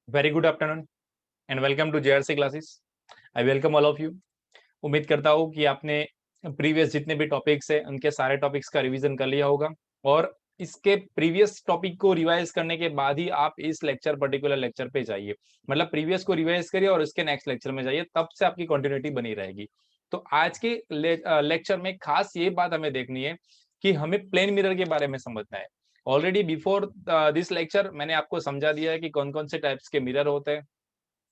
Very good afternoon and welcome to JRC classes. I welcome all of you. उम्मीद करता हूँ कि आपने प्रीवियस जितने भी टॉपिक्स हैं उनके सारे टॉपिक्स का रिवीजन कर लिया होगा और इसके प्रीवियस टॉपिक को रिवाइज करने के बाद ही आप इस पर्टिकुलर लेक्चर पे जाइए। मतलब प्रीवियस को रिवाइज करिए और इसके नेक्स्ट लेक्चर में जाइए, तब से आपकी कंटिन्यूटी बनी रहेगी। तो आज के लेक्चर में खास ये बात हमें देखनी है कि हमें प्लेन मिरर के बारे में समझना है। ऑलरेडी बिफोर दिस लेक्चर मैंने आपको समझा दिया है कि कौन कौन से टाइप्स के मिरर होते हैं,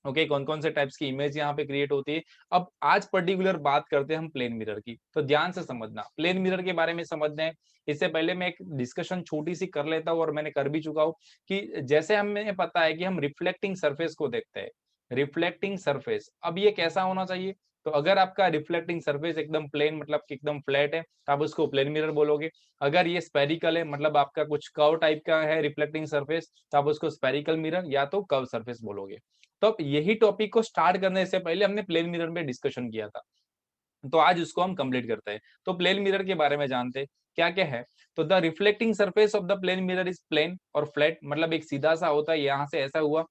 ओके, कौन कौन से टाइप्स की इमेज यहाँ पे क्रिएट होती है। अब आज पर्टिकुलर बात करते हैं हम प्लेन मिरर की, तो ध्यान से समझना। प्लेन मिरर के बारे में समझना है, इससे पहले मैं एक डिस्कशन छोटी सी कर लेता हूँ और मैंने कर भी चुका हूँ कि जैसे हमें पता है कि हम रिफ्लेक्टिंग सरफेस को देखते हैं। रिफ्लेक्टिंग सरफेस, अब ये कैसा होना चाहिए? तो अगर आपका रिफ्लेक्टिंग सरफेस एकदम प्लेन मतलब कि एकदम फ्लैट है तो आप उसको प्लेन मिरर बोलोगे। अगर ये स्पेरिकल है मतलब आपका कुछ कर्व टाइप का है रिफ्लेक्टिंग सरफेस, तो आप उसको स्पेरिकल मिरर या तो कर्व सरफेस बोलोगे। तो अब यही टॉपिक को स्टार्ट करने से पहले हमने प्लेन मिरर में डिस्कशन किया था, तो आज उसको हम कंप्लीट करते हैं। तो प्लेन मिरर के बारे में जानते हैं क्या क्या है। तो the reflecting surface of the plane mirror is plane और फ्लैट, मतलब एक सीधा सा होता है, यहाँ से ऐसा हुआ।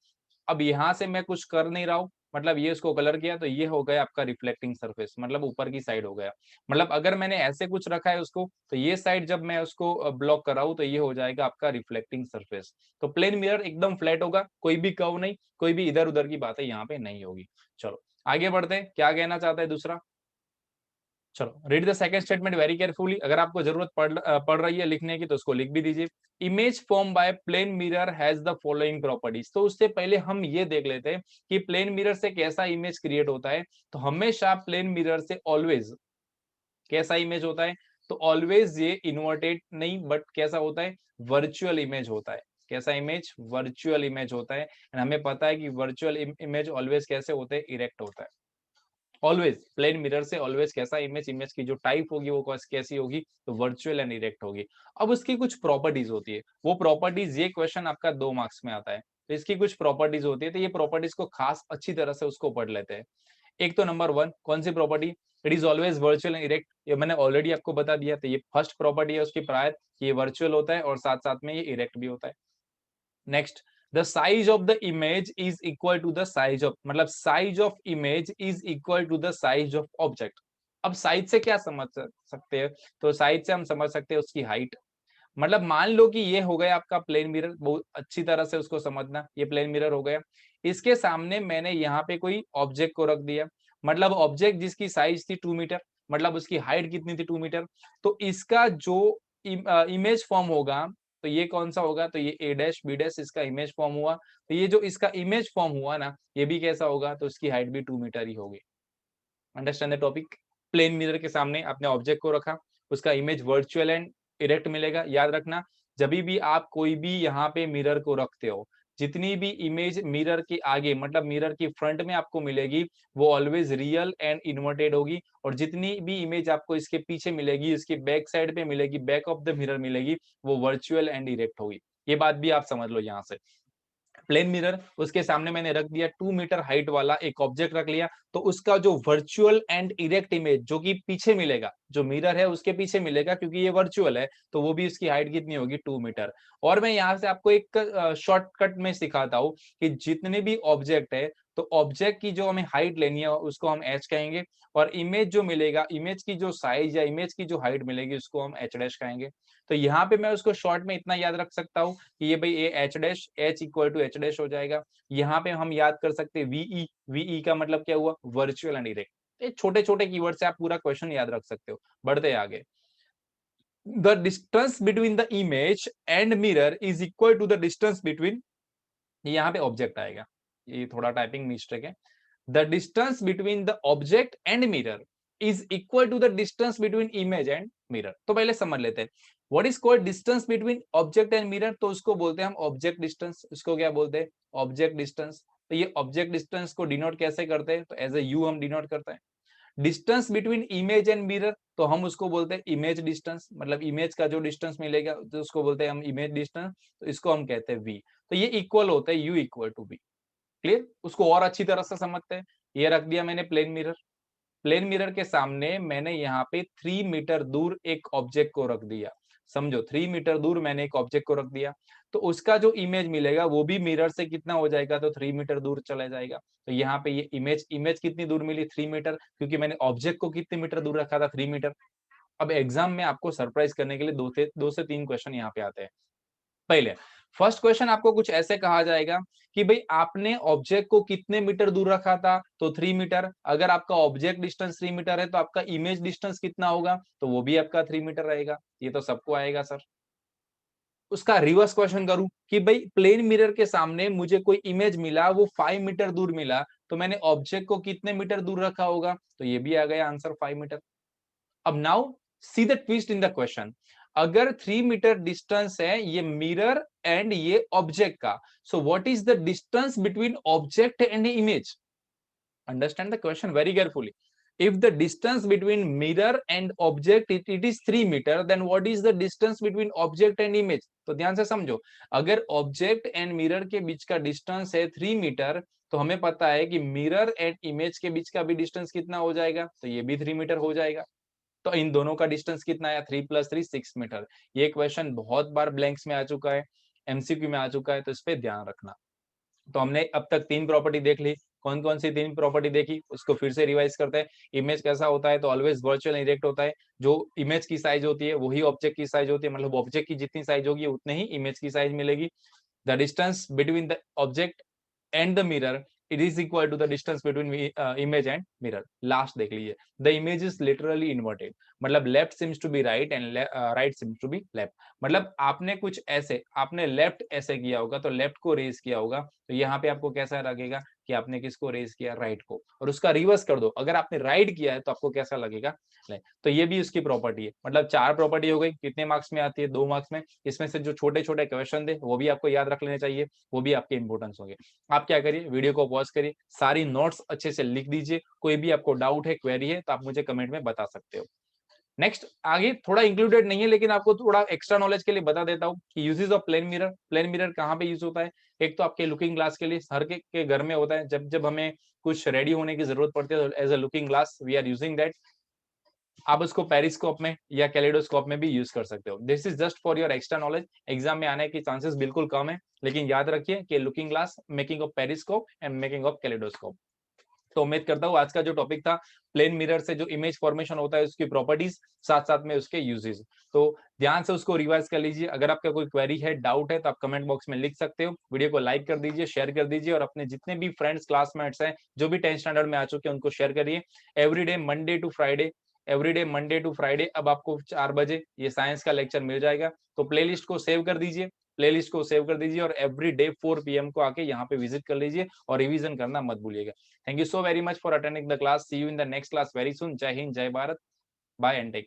अब यहाँ से मैं कुछ कर नहीं रहा हूँ, मतलब ये इसको कलर किया तो ये हो गया आपका रिफ्लेक्टिंग सरफेस, मतलब ऊपर की साइड हो गया। मतलब अगर मैंने ऐसे कुछ रखा है उसको, तो ये साइड जब मैं उसको ब्लॉक कर रहा हूँ तो ये हो जाएगा आपका रिफ्लेक्टिंग सरफेस। तो प्लेन मिरर एकदम फ्लैट होगा, कोई भी कर्व नहीं, कोई भी इधर उधर की बातें यहाँ पे नहीं होगी। चलो आगे बढ़ते हैं, क्या कहना चाहता है दूसरा। चलो read the second statement very carefully. अगर आपको जरूरत पड़ रही है लिखने की तो उसको लिख भी दीजिए। Image form by plane mirror has the following properties. तो उससे पहले हम ये देख लेते हैं कि प्लेन मिरर से कैसा इमेज क्रिएट होता है। तो हमेशा प्लेन मिरर से ऑलवेज कैसा इमेज होता है? तो ऑलवेज ये इन्वर्टेड नहीं, बट कैसा होता है? वर्चुअल इमेज होता है। कैसा इमेज? वर्चुअल इमेज होता है। एंड हमें पता है कि वर्चुअल इमेज ऑलवेज कैसे होते हैं? इरेक्ट होता है। ऑलवेज प्लेन मिरर से ऑलवेज कैसा इमेज की जो टाइप होगी वो कैसी होगी? तो वर्चुअल एंड इरेक्ट होगी। अब उसकी कुछ प्रॉपर्टीज होती है, वो प्रॉपर्टीज, ये क्वेश्चन आपका 2 मार्क्स में आता है। तो इसकी कुछ प्रॉपर्टीज होती है, तो ये प्रॉपर्टीज को खास अच्छी तरह से उसको पढ़ लेते हैं। एक तो नंबर 1 कौन सी property? It is always virtual and erect, ये मैंने ऑलरेडी आपको बता दिया। तो ये फर्स्ट प्रॉपर्टी है उसकी प्रायर, ये वर्चुअल होता है और साथ साथ में ये इरेक्ट भी होता है। Next, the size of the image is equal to the size of, मतलब size of image is equal to the size of object. अब साइज से क्या समझ सकते हैं? तो साइज से हम समझ सकते हैं उसकी हाइट। मतलब मान लो कि ये हो गया आपका प्लेन मिरर, बहुत अच्छी तरह से उसको समझना, ये प्लेन मिरर हो गया। इसके सामने मैंने यहाँ पे कोई ऑब्जेक्ट को रख दिया, मतलब ऑब्जेक्ट जिसकी साइज थी 2 मीटर, मतलब उसकी हाइट कितनी थी? 2 मीटर। तो इसका जो इमेज फॉर्म होगा, तो ये कौन सा होगा? तो ये ए डैश बी डैश इसका इमेज फॉर्म हुआ। तो ये जो इसका इमेज फॉर्म हुआ ना, ये भी कैसा होगा? तो इसकी हाइट भी 2 मीटर ही होगी। Understand the topic. Plane mirror के सामने आपने ऑब्जेक्ट को रखा, उसका इमेज वर्चुअल एंड इरेक्ट मिलेगा। याद रखना, जब भी आप कोई भी यहाँ पे मिरर को रखते हो, जितनी भी इमेज मिरर के आगे मतलब मिरर की फ्रंट में आपको मिलेगी, वो ऑलवेज रियल एंड इन्वर्टेड होगी। और जितनी भी इमेज आपको इसके पीछे मिलेगी, इसके बैक साइड पे मिलेगी, बैक ऑफ द मिरर मिलेगी, वो वर्चुअल एंड इरेक्ट होगी। ये बात भी आप समझ लो यहाँ से। प्लेन मिरर, उसके सामने मैंने रख दिया 2 मीटर हाइट वाला एक ऑब्जेक्ट रख लिया, तो उसका जो वर्चुअल एंड इरेक्ट इमेज जो कि पीछे मिलेगा, जो मिरर है उसके पीछे मिलेगा, क्योंकि ये वर्चुअल है, तो वो भी उसकी हाइट कितनी होगी? 2 मीटर। और मैं यहाँ से आपको एक शॉर्टकट में सिखाता हूँ कि जितने भी ऑब्जेक्ट है, तो ऑब्जेक्ट की जो हमें हाइट लेनी है उसको हम एच कहेंगे, और इमेज जो मिलेगा, इमेज की जो साइज या इमेज की जो हाइट मिलेगी उसको हम एच डैश कहेंगे। तो यहाँ पे मैं उसको शॉर्ट में इतना याद रख सकता हूँ कि ये भाई A H dash, H equal to H dash हो जाएगा। यहाँ पे हम याद कर सकते हैं वीई, वीई का मतलब क्या हुआ? Virtual and erect. ये छोटे छोटे कीवर्ड से आप पूरा क्वेश्चन याद रख सकते हो। बढ़ते हैं आगे। The distance between the image and mirror is equal to the distance between, यहाँ पे ऑब्जेक्ट आएगा, ये थोड़ा टाइपिंग मिस्टेक है। The distance between the object and mirror is equal to the distance between image and mirror. तो पहले समझ लेते हैं what is called distance between object and mirror. तो उसको बोलते हैं हम ऑब्जेक्ट डिस्टेंस। इसको क्या बोलते हैं? Object distance. तो ये ऑब्जेक्ट डिस्टेंस को डिनोट कैसे करते हैं? तो एज ए यू हम डिनोट करते हैं। Distance between image and mirror, तो हम उसको बोलते हैं इमेज डिस्टेंस, मतलब इमेज का जो डिस्टेंस मिलेगा तो उसको बोलते हैं हम इमेज डिस्टेंस, तो इसको हम कहते हैं वी। तो ये इक्वल होता है U equal to V. Clear? उसको और अच्छी तरह से समझते हैं। ये रख दिया मैंने प्लेन मिरर, प्लेन मिरर के सामने मैंने यहाँ पे 3 मीटर दूर एक ऑब्जेक्ट को रख दिया। समझो 3 मीटर दूर मैंने एक ऑब्जेक्ट को रख दिया। तो उसका जो इमेज मिलेगा वो भी मिरर से कितना हो जाएगा, तो 3 मीटर दूर चला जाएगा। तो यहाँ पे ये इमेज कितनी दूर मिली, 3 मीटर, क्योंकि मैंने ऑब्जेक्ट को कितने मीटर दूर रखा था, 3 मीटर। अब एग्जाम में आपको सरप्राइज करने के लिए 2 से 3 क्वेश्चन यहाँ पे आते हैं। पहले फर्स्ट क्वेश्चन आपको कुछ ऐसे कहा जाएगा कि भाई आपने ऑब्जेक्ट को कितने मीटर दूर रखा था, तो 3 मीटर। अगर आपका ऑब्जेक्ट डिस्टेंस 3 मीटर है तो आपका इमेज डिस्टेंस कितना होगा, तो वो भी आपका 3 मीटर रहेगा। ये तो सबको आएगा सर। उसका रिवर्स क्वेश्चन करूं कि भाई प्लेन मिरर के सामने मुझे कोई इमेज मिला, वो 5 मीटर दूर मिला, तो मैंने ऑब्जेक्ट को कितने मीटर दूर रखा होगा, तो ये भी आ गया आंसर 5 मीटर। अब now see the twist in the question. अगर 3 मीटर डिस्टेंस है ये मिरर एंड ये ऑब्जेक्ट का, so what is the distance between object and image? Understand the question very carefully. If the distance between mirror and object it is 3 meter, then what is the distance between object and image? तो ध्यान से समझो, अगर object and mirror के बीच का distance है 3 metre, तो हमें पता है कि मिरर एंड इमेज के बीच का भी डिस्टेंस कितना हो जाएगा, तो ये भी 3 मीटर हो जाएगा। तो इन दोनों का डिस्टेंस कितना आया, 3 + 3 6 मीटर। ये क्वेश्चन बहुत बार ब्लैंक्स में आ चुका है, एमसीक्यू में आ चुका है, तो इस पे ध्यान रखना। तो हमने अब तक 3 प्रॉपर्टी देख ली। कौन-कौन सी 3 प्रॉपर्टी देखी, उसको फिर से रिवाइज करते हैं। इमेज कैसा होता है, तो ऑलवेज वर्चुअल इरेक्ट होता है। जो इमेज की साइज होती है वही ऑब्जेक्ट की साइज होती है, मतलब ऑब्जेक्ट की जितनी साइज होगी उतने ही इमेज की साइज मिलेगी। The distance between the object and the mirror it is equal to the distance between image and mirror. Last देख लीजिए, the image is literally inverted, मतलब left seems to be right and right seems to be left। मतलब आपने कुछ ऐसे, आपने left ऐसे किया होगा तो लेफ्ट को रेज किया होगा, तो यहाँ पे आपको कैसा लगेगा कि आपने किसको रेज किया, राइट को, और उसका रिवर्स कर दो, अगर आपने राइट किया है तो आपको कैसा लगेगा। तो ये भी उसकी प्रॉपर्टी है। मतलब 4 प्रॉपर्टी हो गई, कितने मार्क्स में आती है, 2 मार्क्स में। इसमें से जो छोटे छोटे क्वेश्चन थे वो भी आपको याद रख लेने चाहिए, वो भी आपके इंपोर्टेंस होंगे। आप क्या करिए, वीडियो को पॉज करिए, सारी नोट्स अच्छे से लिख दीजिए। कोई भी आपको डाउट है, क्वेरी है, तो आप मुझे कमेंट में बता सकते हो। नेक्स्ट आगे थोड़ा इंक्लूडेड नहीं है, लेकिन आपको थोड़ा एक्स्ट्रा नॉलेज के लिए बता देता हूँ कि uses of plane mirror. Plane mirror कहाँ पे यूज होता है? एक तो आपके लुकिंग ग्लास के लिए, हर के घर में होता है। जब जब हमें कुछ रेडी होने की जरूरत पड़ती है, तो as a looking glass we are using that. आप उसको पेरिस्कोप में या कैलेडोस्कोप में भी यूज कर सकते हो। This is just for your extra knowledge. Exam में आने की चांसेस बिल्कुल कम है, लेकिन याद रखिए कि looking glass, making of periscope and making of kaleidoscope. तो उम्मीद करता हूँ आज का जो टॉपिक था, प्लेन मिरर से जो इमेज फॉर्मेशन होता है उसकी प्रॉपर्टीज, साथ साथ में उसके यूजेस, तो ध्यान से उसको रिवाइज कर लीजिए। अगर आपका कोई क्वेरी है, डाउट है, तो आप कमेंट बॉक्स में लिख सकते हो। वीडियो को लाइक कर दीजिए, शेयर कर दीजिए, और अपने जितने भी फ्रेंड्स, क्लासमेट्स हैं जो भी 10th स्टैंडर्ड में आ चुके हैं उनको शेयर करिए। Every day Monday to Friday, every day Monday to Friday अब आपको 4 बजे ये साइंस का लेक्चर मिल जाएगा। तो प्लेलिस्ट को सेव कर दीजिए, प्लेलिस्ट को सेव कर दीजिए, और एवरी डे 4 PM को आके यहाँ पे विजिट कर लीजिए, और रिवीजन करना मत भूलिएगा। Thank you so very much for attending the class. See you in the next class very soon. Jai Hind, Jai Bharat. Bye and take care.